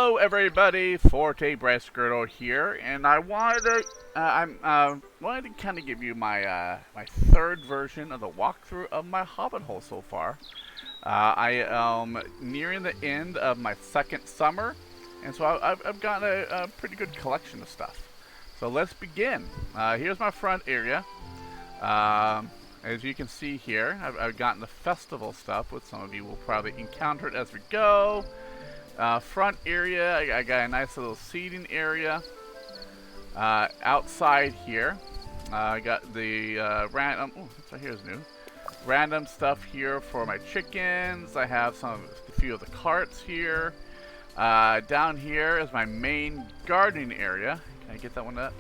Hello, everybody. Forte Breastgirdle here, and I wanted to, wanted to kind of give you my third version of the walkthrough of my Hobbit hole so far. I am nearing the end of my second summer, and so I've got a pretty good collection of stuff. So let's begin. Here's my front area. As you can see here, I've gotten the festival stuff, which some of you will probably encounter it as we go. Front area, I got a nice little seating area. Outside here, I got the random. Oh, this right here is new. Random stuff here for my chickens. I have a few of the carts here. Down here is my main gardening area. Can I get that one up?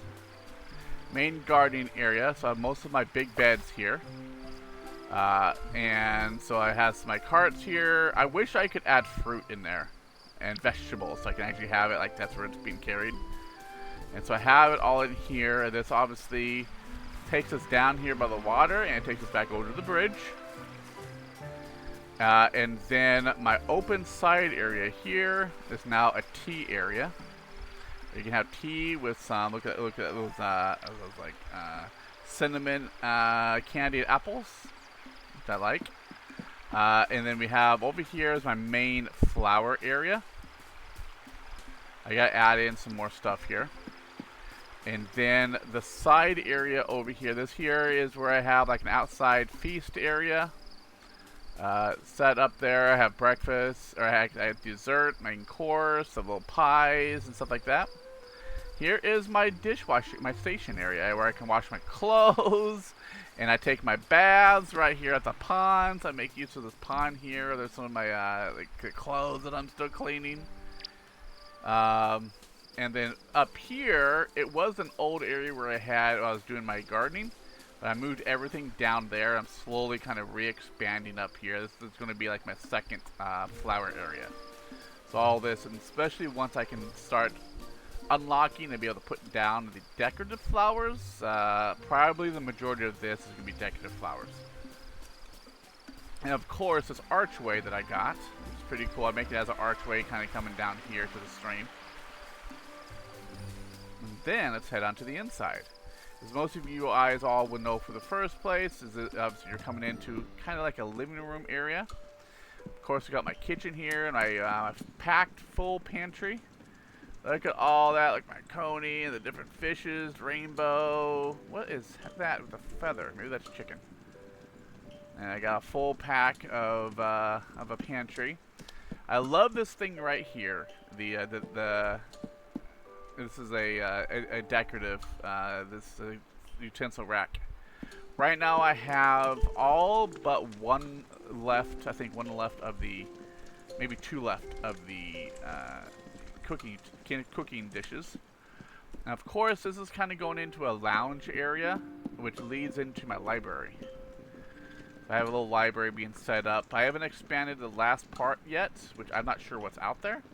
Main gardening area. So I have most of my big beds here. And so I have my carts here. I wish I could add fruit in there and vegetables so I can actually have it like that's where it's being carried. And so I have it all in here. And this obviously takes us down here by the water and it takes us back over to the bridge. And then my open side area here is now a tea area. You can have tea with some, look at those like cinnamon candied apples, which I like. And then we have over here is my main flower area. I gotta add in some more stuff here. And then the side area over here, this here is where I have like an outside feast area. Set up there, I have breakfast, or I have dessert, main course, some little pies and stuff like that. Here is my dishwashing, my station area where I can wash my clothes. And I take my baths right here at the ponds. I make use of this pond here. There's some of my like clothes that I'm still cleaning. And then up here, it was an old area where I was doing my gardening. But I moved everything down there. I'm slowly kind of re-expanding up here. This is going to be like my second flower area. So all this, and especially once I can start unlocking and be able to put down the decorative flowers, probably the majority of this is going to be decorative flowers. And of course, this archway that I got, it's pretty cool. I make it as an archway kind of coming down here to the stream. And then let's head on to the inside. As most of you guys all would know for the first place, is that obviously you're coming into kind of like a living room area. Of course, I got my kitchen here and my packed full pantry. Look at all that, like my coney and the different fishes, rainbow. What is that with a feather? Maybe that's chicken. And I got a full pack of a pantry. I love this thing right here. This is a decorative utensil rack. Right now I have all but one left. I think one left of the, maybe two left of the cooking dishes. And of course, this is kind of going into a lounge area, which leads into my library. So I have a little library being set up. I haven't expanded the last part yet, which I'm not sure what's out there.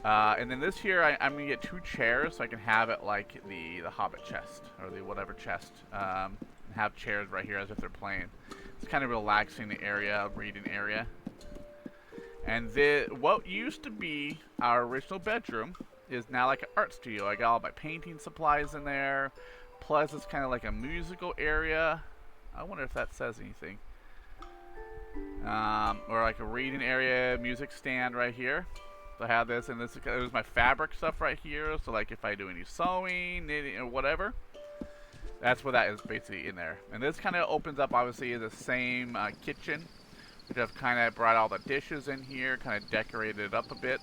And then this here, I'm going to get two chairs so I can have it like the Hobbit chest, or the whatever chest. And have chairs right here as if they're playing. It's kind of relaxing area, reading area. And what used to be our original bedroom is now like an art studio. I got all my painting supplies in there. Plus, it's kind of like a musical area. I wonder if that says anything. Or like a reading area, music stand right here. So I have this, and this is my fabric stuff right here. So like if I do any sewing, knitting, or whatever, that's what that is basically in there. And this kind of opens up, obviously, the same kitchen. Which I've kind of brought all the dishes in here, kind of decorated it up a bit.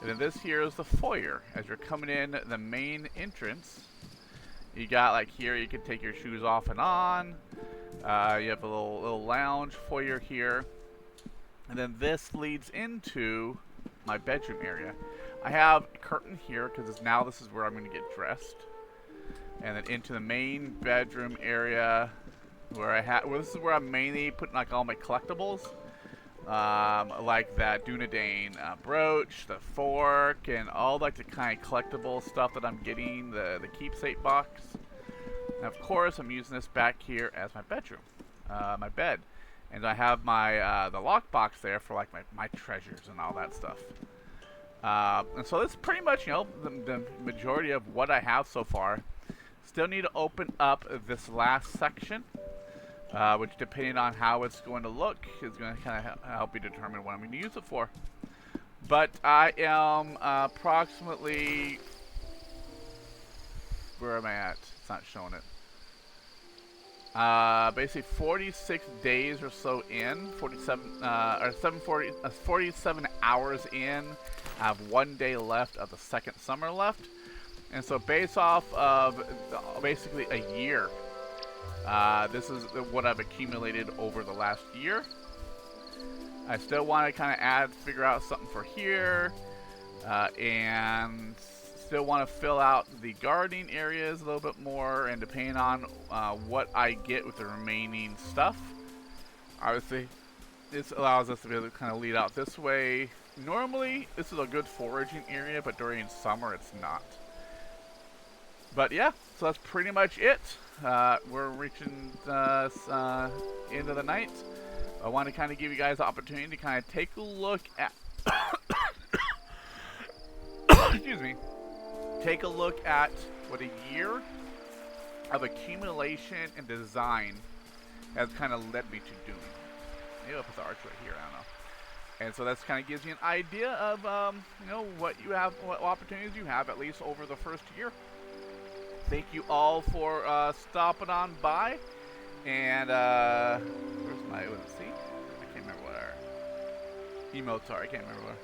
And then this here is the foyer. As you're coming in the main entrance, you got like here, you can take your shoes off and on. You have a little lounge foyer here. And then this leads into my bedroom area. I have a curtain here because this is where I'm going to get dressed. And then into the main bedroom area, where this is where I'm mainly putting like all my collectibles, like that Dunedain brooch, the fork, and all like the kind of collectible stuff that I'm getting, the keepsake box. And of course, I'm using this back here as my bedroom, my bed, and I have my the lockbox there for like my treasures and all that stuff. And so that's pretty much, the majority of what I have so far. Still need to open up this last section, which, depending on how it's going to look, is going to kind of help me determine what I'm going to use it for. But I am approximately, where am I at? It's not showing it. Basically 46 days or so in, 47 hours in. I have 1 day left of the second summer left. And so based off of basically a year, this is what I've accumulated over the last year. I still want to kind of figure out something for here, and still want to fill out the gardening areas a little bit more, and depending on what I get with the remaining stuff, obviously this allows us to be able to kind of lead out this way. Normally this is a good foraging area, but during summer it's not. But yeah, so that's pretty much it. We're reaching end of the night. I want to kind of give you guys the opportunity to kind of take a look at excuse me, take a look at what a year of accumulation and design has kind of led me to doing. Maybe I'll put the arch right here, I don't know. And so that's kind of gives you an idea of what you have, what opportunities you have, at least over the first year. Thank you all for stopping on by. And where's my, let's see, I can't remember what our emotes are. I can't remember what.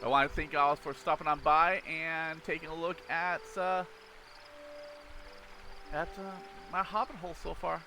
I want to thank y'all for stopping on by and taking a look at my Hobbit hole so far.